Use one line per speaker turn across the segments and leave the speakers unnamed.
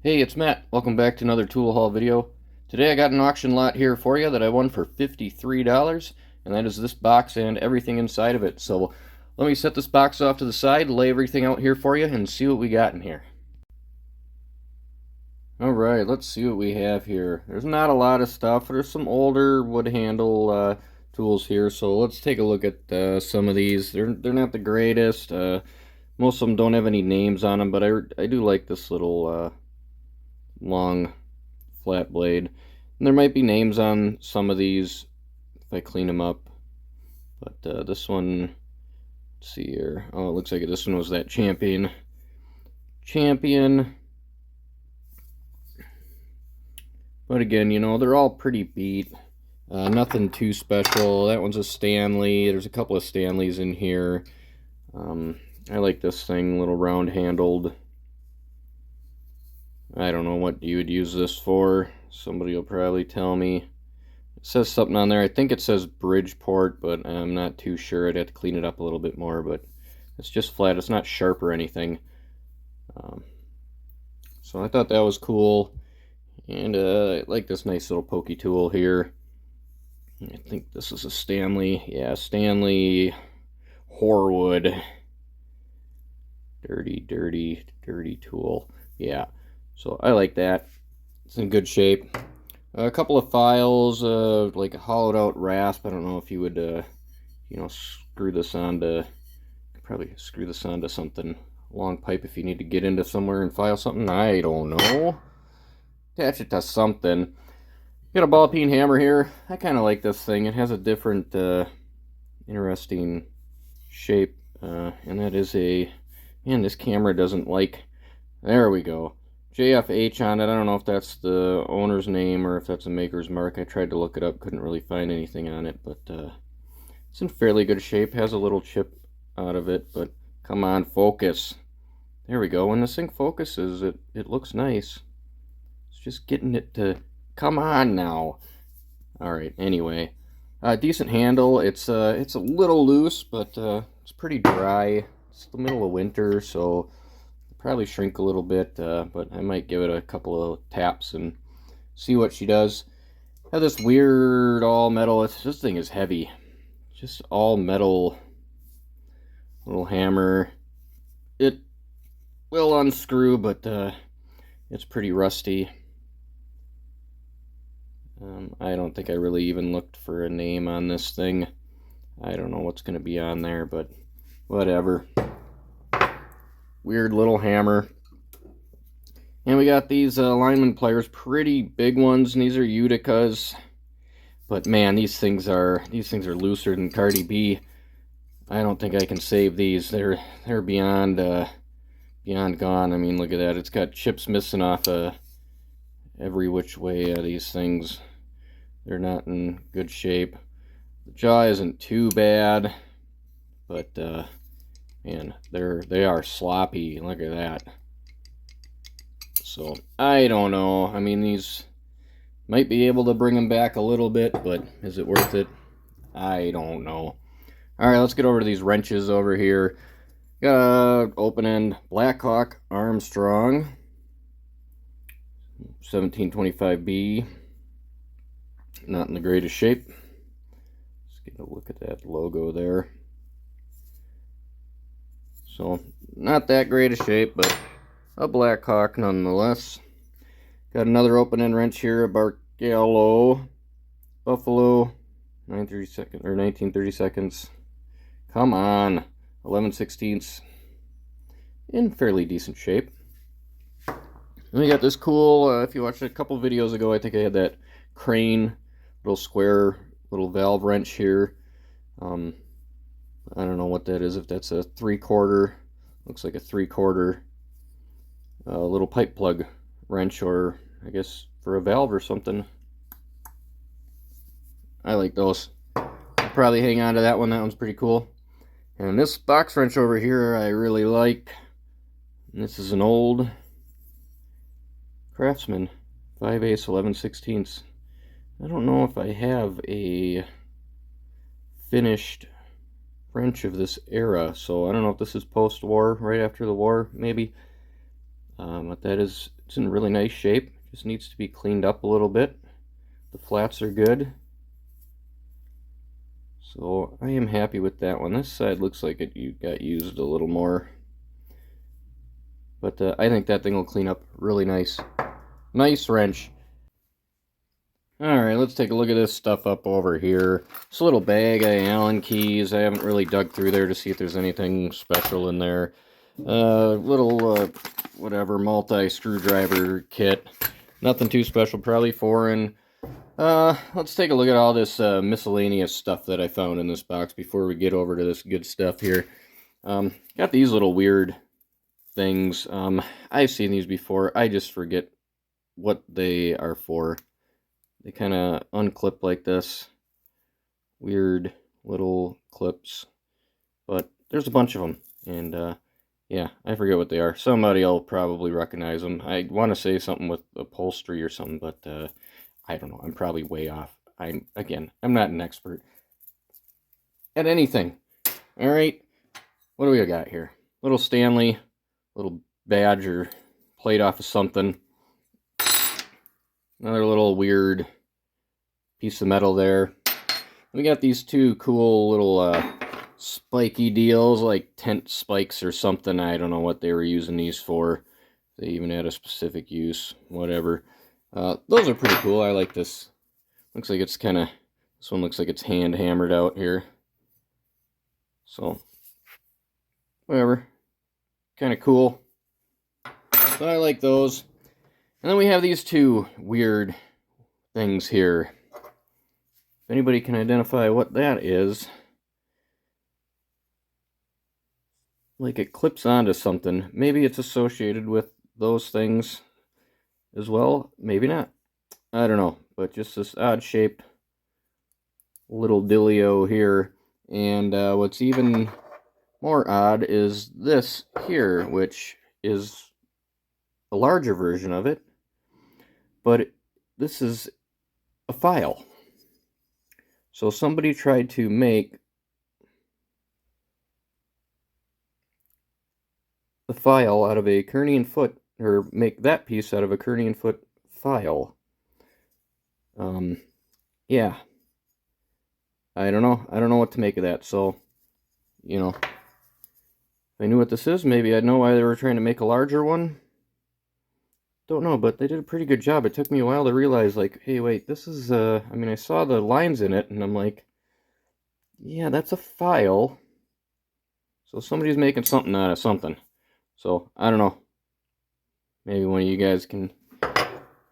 Hey, it's Matt. Welcome back to another tool haul video. Today I got an auction lot here for you that I won for $53, and that is this box and everything inside of it. So let me set this box off to the side, lay everything out here for you, and see what we got in here. Alright, let's see what we have here. There's not a lot of stuff. There's some older wood handle tools here, so let's take a look at some of these. They're not the greatest. Most of them don't have any names on them, but I do like this little long flat blade, and there might be names on some of these if I clean them up, but this one, let's see here. Oh, it looks like this one was that champion, but again, you know, they're all pretty beat. Nothing too special. That one's a Stanley. There's a couple of Stanleys in here. I like this thing, little round handled. I don't know what you would use this for. Somebody will probably tell me. It says something on there. I think it says Bridgeport, but I'm not too sure. I'd have to clean it up a little bit more, but it's just flat. It's not sharp or anything. So I thought that was cool. And I like this nice little pokey tool here. I think this is a Stanley. Yeah, Stanley Horwood. Dirty tool. Yeah. So I like that. It's in good shape. A couple of files, like a hollowed out rasp. I don't know if you would, you know, screw this onto, probably screw this onto something. Long pipe if you need to get into somewhere and file something. I don't know. Attach it to something. Got a ball peen hammer here. I kind of like this thing. It has a different, interesting shape, and that is a, man, this camera doesn't like, there we go. JFH on it. I don't know if that's the owner's name or if that's a maker's mark. I tried to look it up, couldn't really find anything on it, but it's in fairly good shape. Has a little chip out of it, but come on, focus. There we go. When this thing focuses, it looks nice. It's just getting it to come on now. All right. Anyway, decent handle. It's a little loose, but it's pretty dry. It's the middle of winter, so probably shrink a little bit, but I might give it a couple of taps and see what she does. I have this weird all metal. This thing is heavy. Just all metal little hammer. It will unscrew, but it's pretty rusty. I don't think I really even looked for a name on this thing. I don't know what's going to be on there, but whatever. Weird little hammer. And we got these Lineman pliers, pretty big ones, and these are Uticas. But man, these things are looser than Cardi B. I don't think I can save these. They're beyond gone. I mean, look at that. It's got chips missing off every which way. These things, they're not in good shape. The jaw isn't too bad, but man, they are sloppy. Look at that. So I don't know. I mean, these might be able to bring them back a little bit, but is it worth it? I don't know. All right, let's get over to these wrenches over here. Got a open end Blackhawk Armstrong 1725B. Not in the greatest shape. Let's get a look at that logo there. So, not that great a shape, but a Blackhawk nonetheless. Got another open-end wrench here, a Barcalo Buffalo 1932. Come on, 11/16. In fairly decent shape. And we got this cool, if you watched a couple videos ago, I think I had that crane, little square, little valve wrench here. I don't know what that is, if that's a 3/4, looks like a 3/4 little pipe plug wrench, or I guess for a valve or something. I like those. I'll probably hang on to that one. That one's pretty cool. And this box wrench over here I really like. And this is an old Craftsman 5/8 11/16. I don't know if I have a finished wrench of this era, so I don't know if this is post-war, right after the war, maybe. But that is It's in really nice shape. Just needs to be cleaned up a little bit. The flats are good. So I am happy with that one. This side looks like it got used a little more. But I think that thing will clean up really nice. Nice wrench. Alright, let's take a look at this stuff up over here. It's a little bag of Allen keys. I haven't really dug through there to see if there's anything special in there. Little, whatever, multi-screwdriver kit. Nothing too special, probably foreign. Let's take a look at all this miscellaneous stuff that I found in this box before we get over to this good stuff here. Got these little weird things. I've seen these before. I just forget what they are for. They kind of unclip like this. Weird little clips. But there's a bunch of them. And yeah, I forget what they are. Somebody will probably recognize them. I want to say something with upholstery or something, but I don't know. I'm probably way off. I'm not an expert at anything. All right. What do we got here? Little Stanley, little badge or plate off of something. Another little weird piece of metal there. We got these two cool little spiky deals, like tent spikes or something. I don't know what they were using these for. They even had a specific use, whatever. Those are pretty cool. I like this. Looks like it's kind of, this one looks like it's hand hammered out here. So, whatever. Kind of cool. So I like those. And then we have these two weird things here. If anybody can identify what that is, like it clips onto something. Maybe it's associated with those things as well. Maybe not. I don't know. But just this odd shaped little dealio here. And what's even more odd is this here, which is a larger version of it. But this is a file. So somebody tried to make the file out of a Kearney and Foot, or make that piece out of a Kearney and Foot file. Yeah. I don't know. I don't know what to make of that. So, you know, if I knew what this is, maybe I'd know why they were trying to make a larger one. Don't know, but they did a pretty good job. It took me a while to realize, like, hey, wait, this is, I mean, I saw the lines in it, and I'm like, yeah, that's a file. So somebody's making something out of something. So, I don't know. Maybe one of you guys can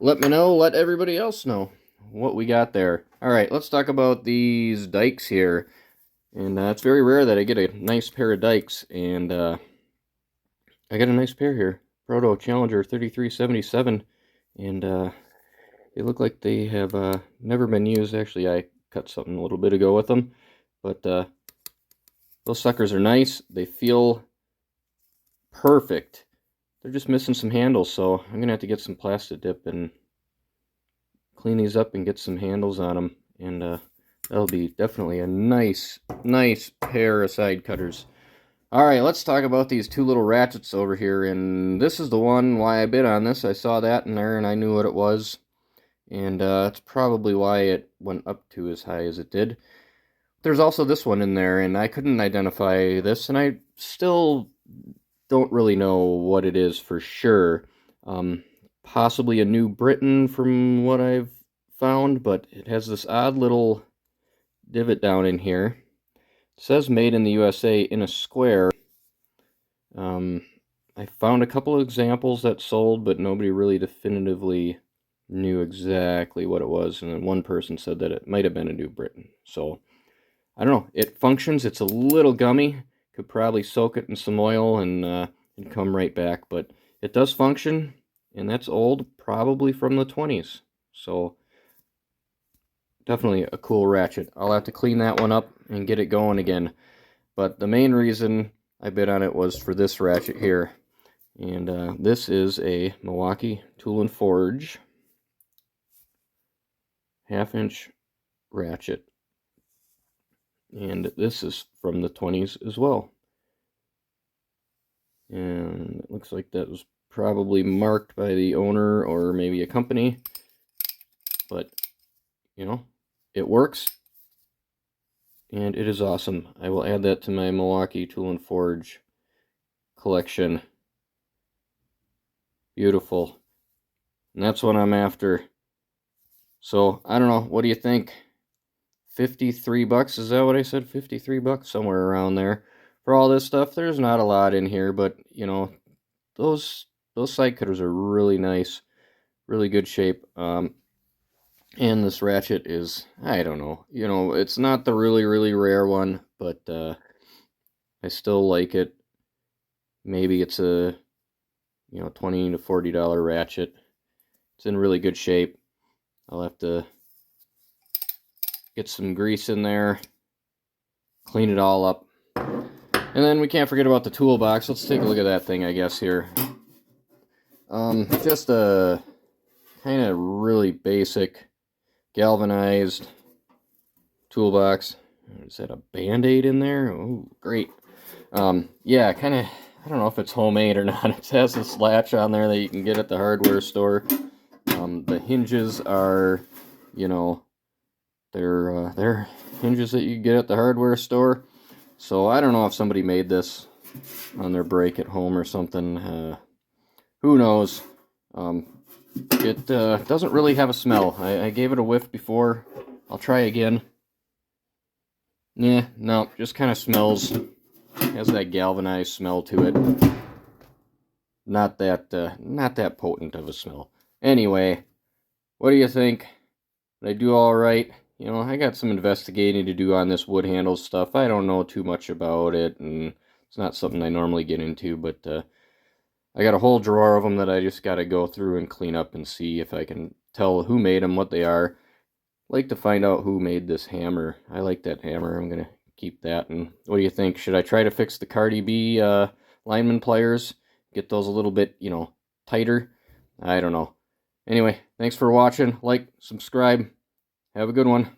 let me know, let everybody else know what we got there. Alright, let's talk about these dikes here. And it's very rare that I get a nice pair of dikes, and I got a nice pair here. Proto Challenger 3377, and they look like they have never been used. Actually, I cut something a little bit ago with them, but those suckers are nice. They feel perfect. They're just missing some handles, so I'm gonna have to get some plastic dip and clean these up and get some handles on them, and that'll be definitely a nice pair of side cutters. Alright, let's talk about these two little ratchets over here, and this is the one why I bid on this. I saw that in there and I knew what it was, and that's probably why it went up to as high as it did. There's also this one in there, and I couldn't identify this, and I still don't really know what it is for sure. Possibly a New Britain from what I've found, but it has this odd little divot down in here. It says made in the USA in a square. I found a couple of examples that sold, but nobody really definitively knew exactly what it was, and then one person said that it might have been a New Britain. So, I don't know. It functions. It's a little gummy. Could probably soak it in some oil and come right back, but it does function, and that's old, probably from the 20s. So, definitely a cool ratchet. I'll have to clean that one up and get it going again. But the main reason I bid on it was for this ratchet here. And this is a Milwaukee Tool and Forge 1/2-inch ratchet. And this is from the 20s as well. And it looks like that was probably marked by the owner or maybe a company, but you know, it works and it is awesome. I will add that to my Milwaukee Tool and Forge collection. Beautiful. And that's what I'm after. So I don't know, what do you think? 53 bucks, is that what I said? 53 bucks, somewhere around there for all this stuff. There's not a lot in here, but you know, those side cutters are really nice, really good shape. And this ratchet is, I don't know, you know, it's not the really rare one, but I still like it. Maybe it's a, you know, $20 to $40 ratchet. It's in really good shape. I'll have to get some grease in there, clean it all up. And then we can't forget about the toolbox. Let's take a look at that thing, I guess, here. Just a kind of really basic galvanized toolbox. Is that a Band-Aid in there? Oh, great. Yeah, kind of, I don't know if it's homemade or not. It has this latch on there that you can get at the hardware store. The hinges are, you know, they're hinges that you get at the hardware store. So I don't know if somebody made this on their break at home or something. Who knows? It doesn't really have a smell. I gave it a whiff before. I'll try again. Yeah, no, just kind of smells. Has that galvanized smell to it. Not that potent of a smell. Anyway, what do you think? Did I do all right? You know, I got some investigating to do on this wood handles stuff. I don't know too much about it, and it's not something I normally get into, but I got a whole drawer of them that I just got to go through and clean up and see if I can tell who made them, what they are. I'd like to find out who made this hammer. I like that hammer. I'm going to keep that. And what do you think? Should I try to fix the Cardi B lineman pliers? Get those a little bit, you know, tighter? I don't know. Anyway, thanks for watching. Like, subscribe. Have a good one.